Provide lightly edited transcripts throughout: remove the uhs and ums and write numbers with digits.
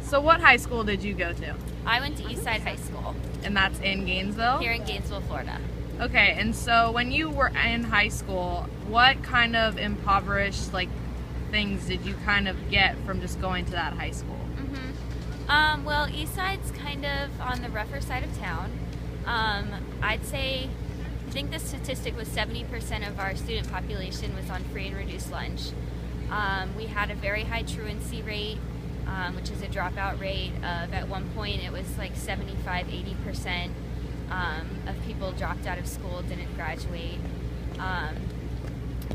So what high school did you go to? I went to Eastside High School. And that's in Gainesville? Here in Gainesville, Florida. Okay, and so when you were in high school, what kind of impoverished things did you kind of get from just going to that high school? Well, Eastside's kind of on the rougher side of town. I'd say, I think the statistic was 70% of our student population was on free and reduced lunch. We had a very high truancy rate, which is a dropout rate of, at one point it was like 75–80% of people dropped out of school, didn't graduate.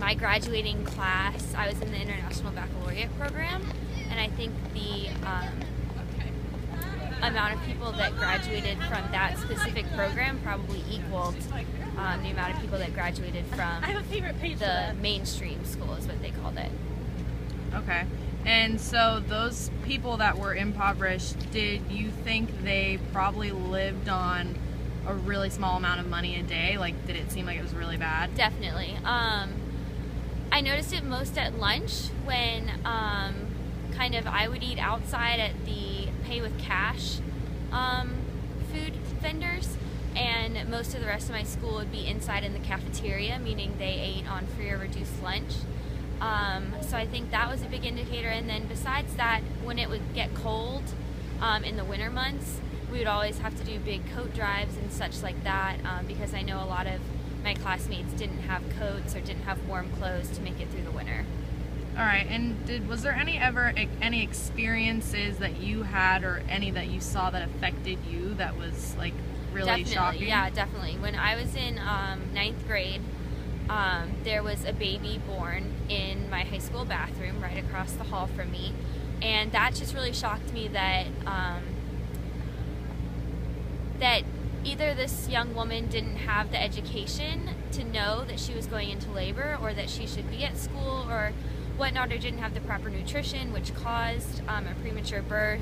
My graduating class, I was in the International Baccalaureate program, and I think the amount of people that graduated from that specific program probably equaled the amount of people that graduated from the mainstream school, is what they called it. Okay. And so those people that were impoverished, did you think they probably lived on a really small amount of money a day? Like, did it seem like it was really bad? Definitely. I noticed it most at lunch when kind of I would eat outside at the pay with cash food vendors, and most of the rest of my school would be inside in the cafeteria, meaning they ate on free or reduced lunch. So I think that was a big indicator. And then besides that, when it would get cold in the winter months, we would always have to do big coat drives and such like that, because I know a lot of my classmates didn't have coats or didn't have warm clothes to make it through the winter. All right, and was there any experiences that you had or any that you saw that affected you that was like really Definitely, shocking? yeah, definitely. When I was in 9th grade, there was a baby born in my high school bathroom right across the hall from me, and that just really shocked me that that either this young woman didn't have the education to know that she was going into labor, or that she should be at school or whatnot, or didn't have the proper nutrition, which caused a premature birth.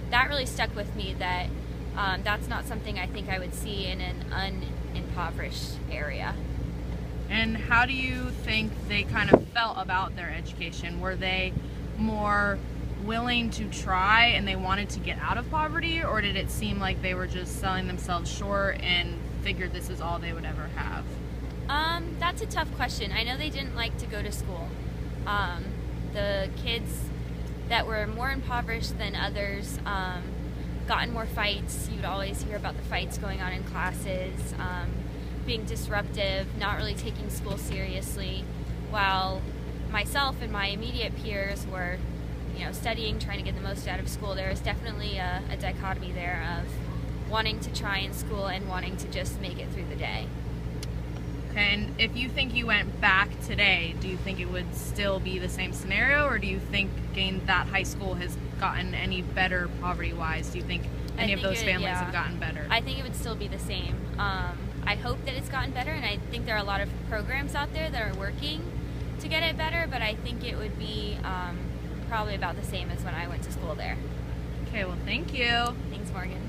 That really stuck with me, that that's not something I think I would see in an unimpoverished area. And how do you think they kind of felt about their education? Were they more willing to try and they wanted to get out of poverty, or did it seem like they were just selling themselves short and figured this is all they would ever have? That's a tough question. I know they didn't like to go to school. The kids that were more impoverished than others got in more fights. You'd always hear about the fights going on in classes, being disruptive, not really taking school seriously, while myself and my immediate peers were, studying, trying to get the most out of school. There was definitely a dichotomy there of wanting to try in school and wanting to just make it through the day. Okay, and if you think you went back today, do you think it would still be the same scenario, or do you think that high school has gotten any better poverty-wise? Do you think any of those families have gotten better? I think it would still be the same. I hope that it's gotten better, and I think there are a lot of programs out there that are working to get it better, but I think it would be probably about the same as when I went to school there. Okay, well, thank you. Thanks, Morgan.